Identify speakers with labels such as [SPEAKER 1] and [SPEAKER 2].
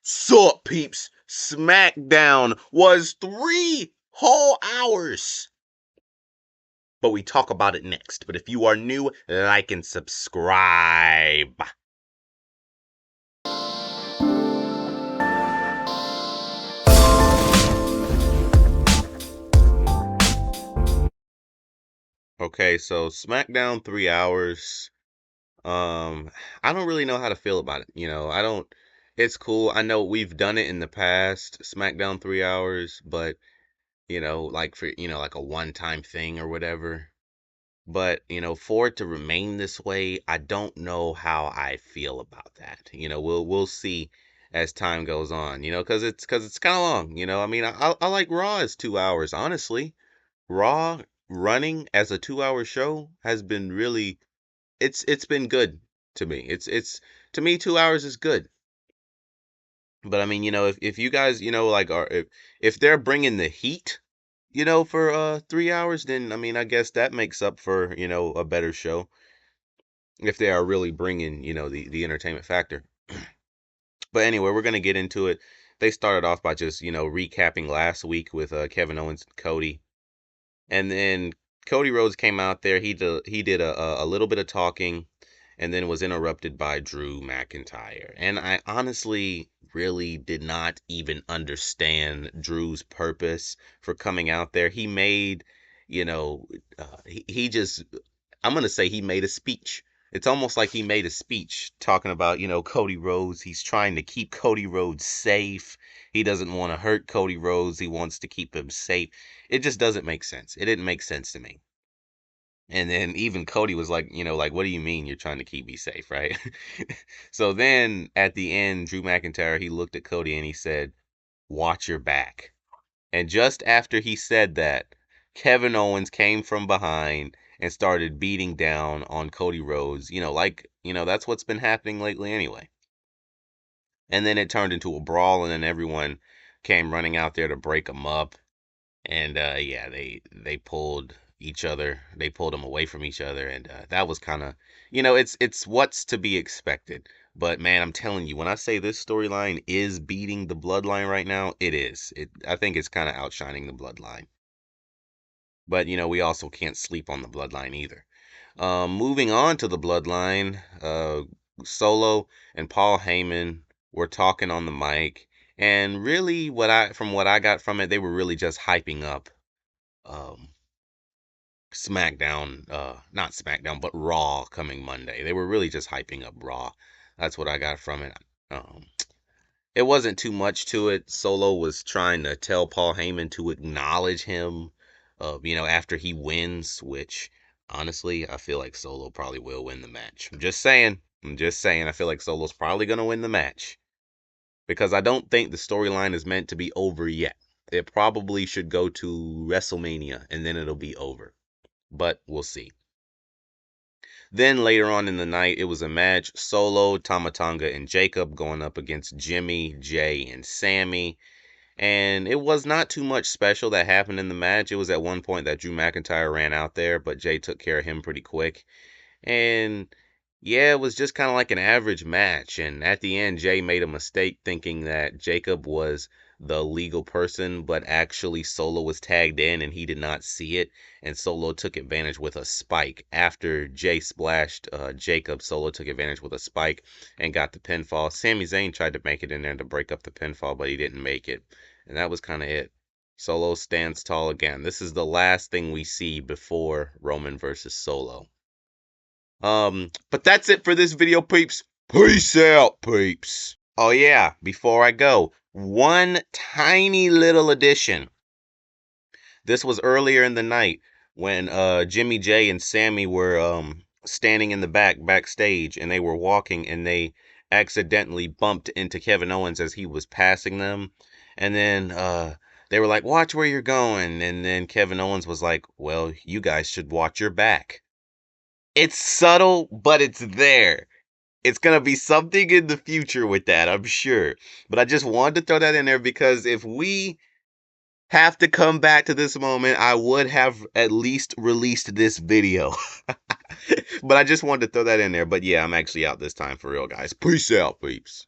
[SPEAKER 1] Sup, peeps? SmackDown was 3 whole hours. But we talk about it next. But if you are new, like and subscribe. Okay, so SmackDown 3 hours. I don't really know how to feel about it. I don't. It's cool. I know we've done it in the past, SmackDown 3 hours, but like for like a one-time thing or whatever. But for it to remain this way, I don't know how I feel about that. We'll see as time goes on. Because it's kind of long. I mean, I like Raw as 2 hours. Honestly, Raw running as a 2 hour show has been really it's been good to me. It's to me 2 hours is good. But I mean, if you guys, like are if they're bringing the heat, for 3 hours, then I mean, I guess that makes up for, a better show if they are really bringing, the entertainment factor. But anyway, we're gonna get into it. They started off by just, recapping last week with Kevin Owens and Cody. And then Cody Rhodes came out there. He did a little bit of talking, and then was interrupted by Drew McIntyre. And I honestly really did not even understand Drew's purpose for coming out there. He made, he just, I'm gonna say he made a speech. It's almost like he made a speech talking about, Cody Rhodes. He's trying to keep Cody Rhodes safe. He doesn't want to hurt Cody Rhodes. He wants to keep him safe. It just doesn't make sense. It didn't make sense to me. And then even Cody was like, like, what do you mean you're trying to keep me safe, right? So then at the end, Drew McIntyre, he looked at Cody and he said, watch your back. And just after he said that, Kevin Owens came from behind and started beating down on Cody Rhodes. That's what's been happening lately anyway. And then it turned into a brawl, and then everyone came running out there to break them up. And yeah, they pulled each other. They pulled them away from each other, and that was kind of, it's what's to be expected. But man, I'm telling you, when I say this storyline is beating the Bloodline right now, it is. I think it's kind of outshining the Bloodline. But we also can't sleep on the Bloodline either. Moving on to the Bloodline, Solo and Paul Heyman were talking on the mic, and really, from what I got from it, they were really just hyping up um, SmackDown, not SmackDown, but Raw coming Monday. They were really just hyping up Raw. That's what I got from it. Um, it wasn't too much to it. Solo was trying to tell Paul Heyman to acknowledge him, after he wins, which honestly, I feel like Solo probably will win the match. I'm just saying. I feel like Solo's probably going to win the match because I don't think the storyline is meant to be over yet. It probably should go to WrestleMania and then it'll be over. But we'll see. Then later on in the night, it was a match. Solo, Tama Tonga, and Jacob going up against Jimmy, Jay, and Sammy. And it was not too much special that happened in the match. It was at one point that Drew McIntyre ran out there, but Jay took care of him pretty quick. And yeah, it was just kind of like an average match. And at the end, Jay made a mistake thinking that Jacob was the legal person, but actually Solo was tagged in and he did not see it. And Solo took advantage with a spike. After Jay splashed Jacob, Solo took advantage with a spike and got the pinfall. Sami Zayn tried to make it in there to break up the pinfall, but he didn't make it. And that was kind of it. Solo stands tall again. This is the last thing we see before Roman versus Solo. But that's it for this video, peeps. Peace out, peeps. Oh yeah, before I go, one tiny little addition. This was earlier in the night when Jimmy J and Sammy were standing in the backstage, and they were walking and they accidentally bumped into Kevin Owens as he was passing them. And then they were like, "Watch where you're going." And then Kevin Owens was like, "Well, you guys should watch your back." It's subtle, but it's there. It's going to be something in the future with that, I'm sure. But I just wanted to throw that in there because if we have to come back to this moment, I would have at least released this video. But I just wanted to throw that in there. But yeah, I'm actually out this time for real, guys. Peace out, peeps.